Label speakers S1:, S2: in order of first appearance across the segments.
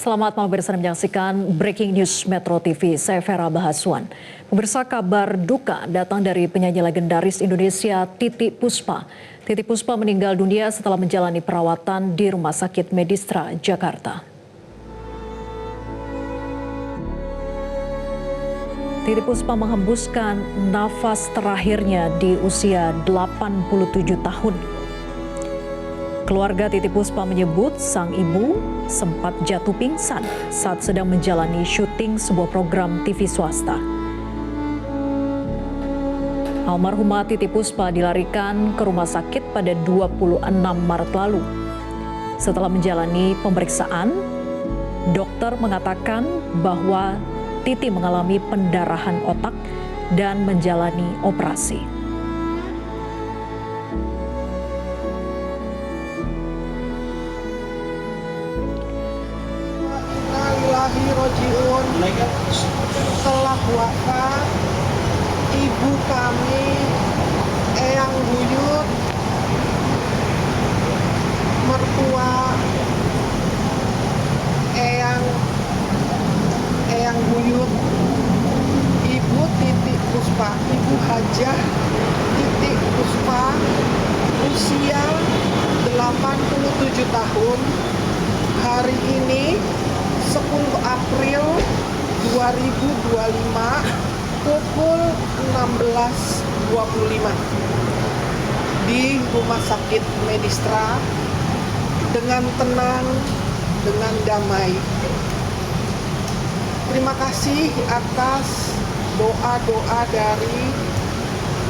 S1: Selamat malam pemirsa, menyaksikan Breaking News Metro TV. Saya Vera Bahaswan. Pemirsa, kabar duka datang dari penyanyi legendaris Indonesia Titiek Puspa. Titiek Puspa meninggal dunia setelah menjalani perawatan di Rumah Sakit Medistra, Jakarta. Titiek Puspa menghembuskan nafas terakhirnya di usia 87 tahun. Keluarga Titiek Puspa menyebut sang ibu sempat jatuh pingsan saat sedang menjalani syuting sebuah program TV swasta. Almarhumah Titiek Puspa dilarikan ke rumah sakit pada 26 Maret lalu. Setelah menjalani pemeriksaan, dokter mengatakan bahwa Titiek mengalami pendarahan otak dan menjalani operasi.
S2: Setelah wafat ibu kami, Eyang Buyut, mertua Eyang Buyut, Ibu Titiek Puspa, Ibu Hajah Titiek Puspa, usia 87 tahun, hari ini 10 April 2025 pukul 16.25 di Rumah Sakit Medistra dengan tenang, dengan damai. Terima kasih atas doa-doa dari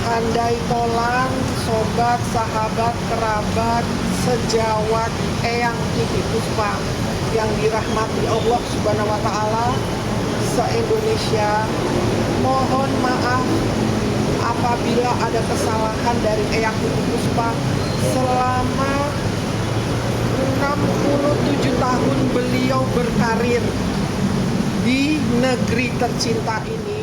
S2: handai tolan, sobat, sahabat, kerabat, sejawat Eyang Titiek Puspa yang dirahmati Allah Subhanahu wa Ta'ala se-Indonesia. Mohon maaf apabila ada kesalahan dari Eyang Titiek Puspa selama 67 tahun beliau berkarir di negeri tercinta ini.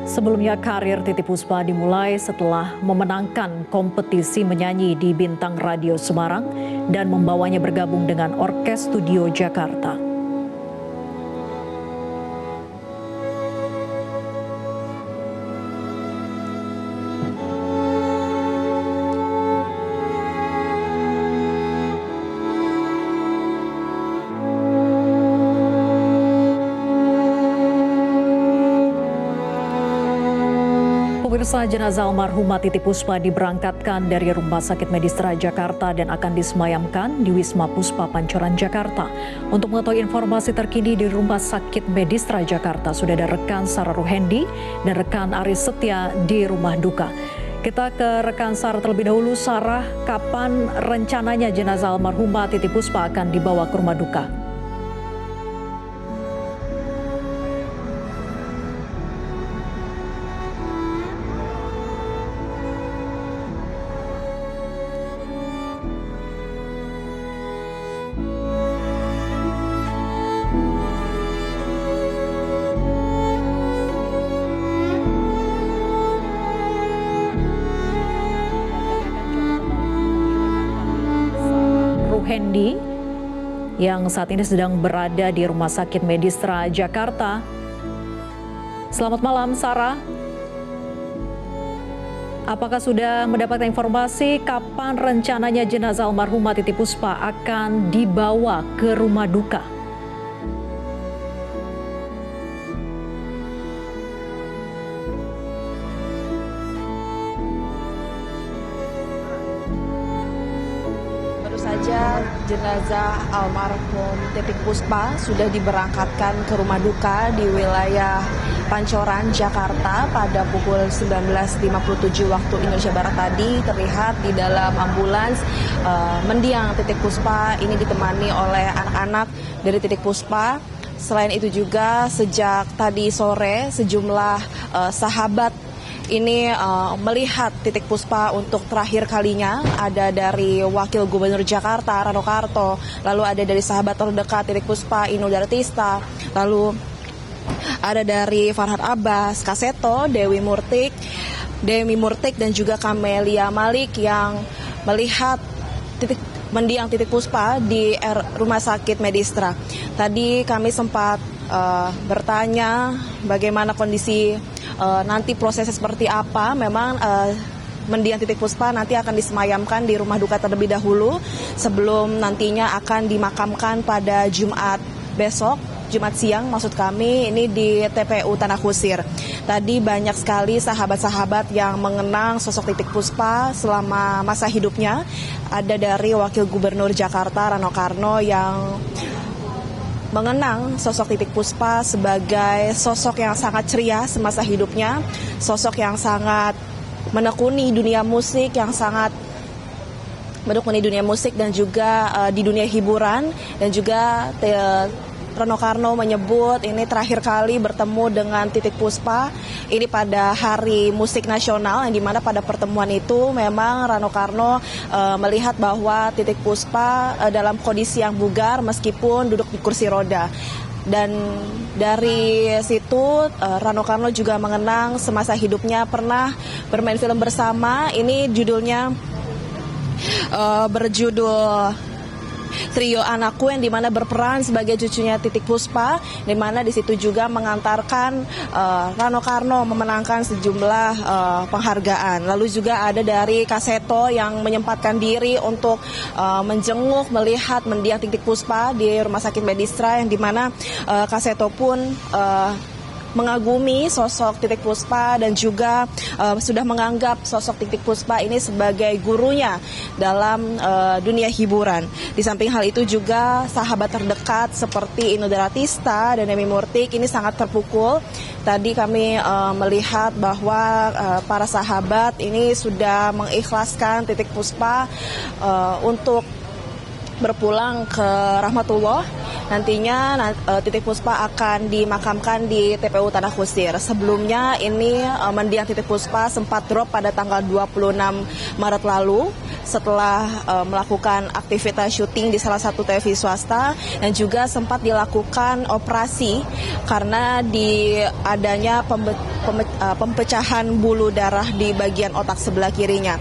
S1: Sebelumnya karir Titiek Puspa dimulai setelah memenangkan kompetisi menyanyi di Bintang Radio Semarang dan membawanya bergabung dengan Orkes Studio Jakarta. Pemirsa, jenazah almarhumah Titiek Puspa diberangkatkan dari Rumah Sakit Medistra Jakarta dan akan disemayamkan di Wisma Puspa Pancoran, Jakarta. Untuk mengetahui informasi terkini di Rumah Sakit Medistra Jakarta, sudah ada rekan Sarah Ruhendi dan rekan Aris Setia di rumah duka. Kita ke rekan Sarah terlebih dahulu. Sarah, kapan rencananya jenazah almarhumah Titiek Puspa akan dibawa ke rumah duka? Ruhendi yang saat ini sedang berada di Rumah Sakit Medistra Jakarta. Selamat malam, Sarah. Apakah sudah mendapatkan informasi kapan rencananya jenazah almarhumah Titiek Puspa akan dibawa ke rumah duka?
S3: Saja jenazah almarhum Titiek Puspa sudah diberangkatkan ke rumah duka di wilayah Pancoran, Jakarta pada pukul 19.57 waktu Indonesia Barat tadi. Terlihat di dalam ambulans mendiang Titiek Puspa ini ditemani oleh anak-anak dari Titiek Puspa. Selain itu juga sejak tadi sore sejumlah sahabat ini melihat Titiek Puspa untuk terakhir kalinya. Ada dari Wakil Gubernur Jakarta Rano Karto, lalu ada dari sahabat terdekat Titiek Puspa Inul Daratista, lalu ada dari Farhad Abbas, Kaseto, Dewi Murtik dan juga Camelia Malik yang melihat mendiang Titik Puspa di Rumah Sakit Medistra. Tadi kami sempat bertanya bagaimana kondisi nanti prosesnya seperti apa. Memang mendiang Titik Puspa nanti akan disemayamkan di rumah duka terlebih dahulu sebelum nantinya akan dimakamkan pada Jumat besok. Jumat siang maksud kami, ini di TPU Tanah Kusir. Tadi banyak sekali sahabat-sahabat yang mengenang sosok Titik Puspa selama masa hidupnya. Ada dari Wakil Gubernur Jakarta Rano Karno yang mengenang sosok Titik Puspa sebagai sosok yang sangat ceria semasa hidupnya, sosok yang sangat menekuni dunia musik, yang sangat menekuni dunia musik dan juga di dunia hiburan, dan juga Rano Karno menyebut ini terakhir kali bertemu dengan Titik Puspa ini pada Hari Musik Nasional, yang dimana pada pertemuan itu memang Rano Karno melihat bahwa Titik Puspa dalam kondisi yang bugar meskipun duduk di kursi roda. Dan dari situ Rano Karno juga mengenang semasa hidupnya pernah bermain film bersama. Ini judulnya berjudul Trio Anakku, yang dimana berperan sebagai cucunya Titik Puspa, dimana di situ juga mengantarkan Rano Karno memenangkan sejumlah penghargaan. Lalu juga ada dari Kaseto yang menyempatkan diri untuk menjenguk, melihat mendiang Titik Puspa di Rumah Sakit Medistra, yang dimana Kaseto pun mengagumi sosok Titik Puspa dan juga sudah menganggap sosok Titik Puspa ini sebagai gurunya dalam dunia hiburan. Di samping hal itu juga sahabat terdekat seperti Inul Daratista dan Demi Murtik ini sangat terpukul. Tadi kami melihat bahwa para sahabat ini sudah mengikhlaskan Titik Puspa untuk berpulang ke rahmatullah. Nantinya Titik Puspa akan dimakamkan di TPU Tanah Kusir. Sebelumnya ini mendiang Titik Puspa sempat drop pada tanggal 26 Maret lalu setelah melakukan aktivitas syuting di salah satu TV swasta, dan juga sempat dilakukan operasi karena adanya pempecahan bulu darah di bagian otak sebelah kirinya.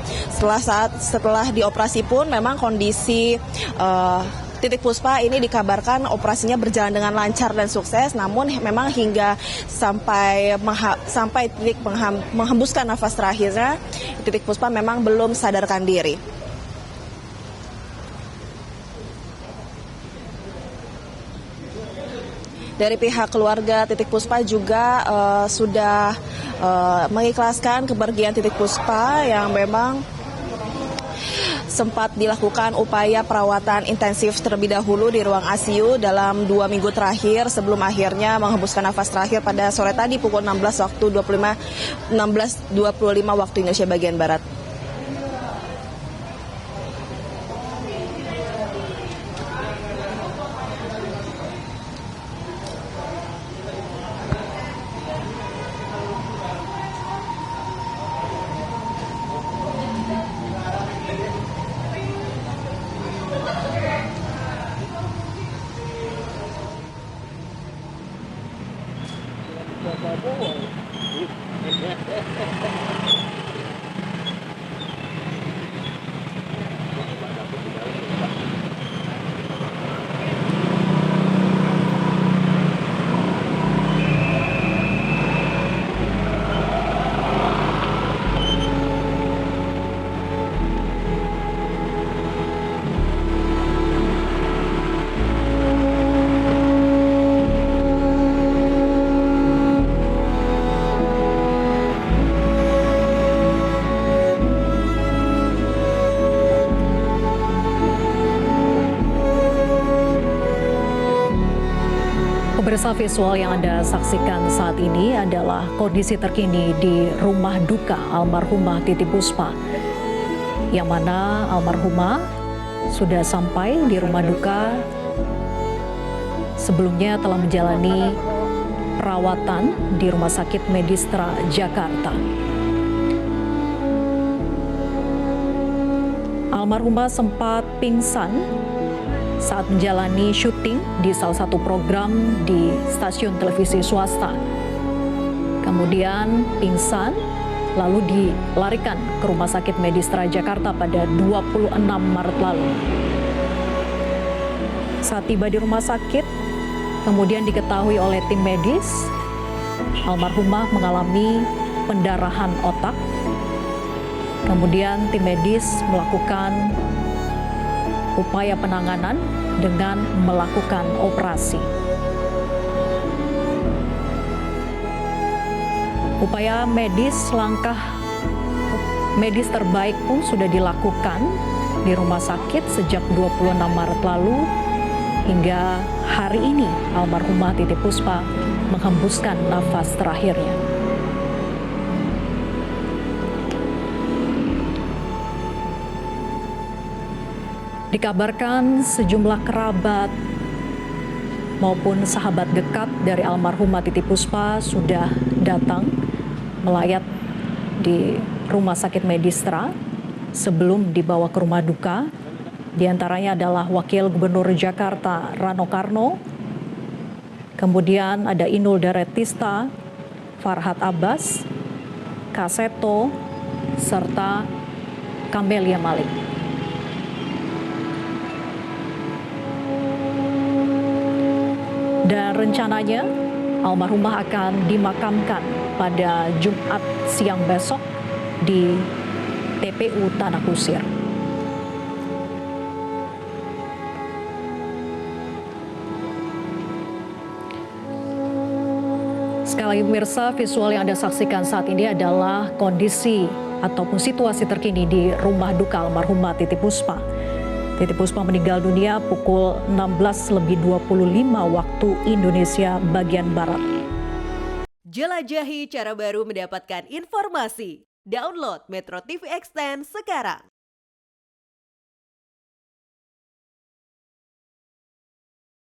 S3: Setelah dioperasi pun memang kondisi Titik Puspa ini dikabarkan operasinya berjalan dengan lancar dan sukses, namun memang hingga sampai Titik menghembuskan nafas terakhirnya, Titik Puspa memang belum sadarkan diri. Dari pihak keluarga Titik Puspa juga sudah mengikhlaskan kepergian Titik Puspa, yang memang sempat dilakukan upaya perawatan intensif terlebih dahulu di ruang ICU dalam 2 minggu terakhir sebelum akhirnya menghembuskan nafas terakhir pada sore tadi pukul 16.25 waktu Indonesia bagian Barat.
S1: Pemirsa, visual yang Anda saksikan saat ini adalah kondisi terkini di rumah duka almarhumah Titik Puspa, yang mana almarhumah sudah sampai di rumah duka. Sebelumnya telah menjalani perawatan di Rumah Sakit Medistra Jakarta. Almarhumah sempat pingsan saat menjalani syuting di salah satu program di stasiun televisi swasta. Kemudian pingsan, lalu dilarikan ke Rumah Sakit Medistra Jakarta pada 26 Maret lalu. Saat tiba di rumah sakit, kemudian diketahui oleh tim medis, almarhumah mengalami pendarahan otak. Kemudian tim medis melakukan upaya penanganan dengan melakukan operasi. Upaya medis, langkah medis terbaik pun sudah dilakukan di rumah sakit sejak 26 Maret lalu hingga hari ini almarhumah Titi Puspa menghembuskan nafas terakhirnya. Dikabarkan sejumlah kerabat maupun sahabat dekat dari almarhumah Titi Puspa sudah datang melayat di Rumah Sakit Medistra sebelum dibawa ke rumah duka. Di antaranya adalah Wakil Gubernur Jakarta Rano Karno, kemudian ada Inul Daratista, Farhad Abbas, Kaseto, serta Camelia Malik. Dan rencananya almarhumah akan dimakamkan pada Jumat siang besok di TPU Tanah Kusir. Sekali lagi pemirsa, visual yang Anda saksikan saat ini adalah kondisi ataupun situasi terkini di rumah duka almarhumah Titi Puspa. Titi Puspa meninggal dunia pukul 16.25 waktu Indonesia bagian Barat.
S4: Jelajahi cara baru mendapatkan informasi. Download Metro TV Extend sekarang.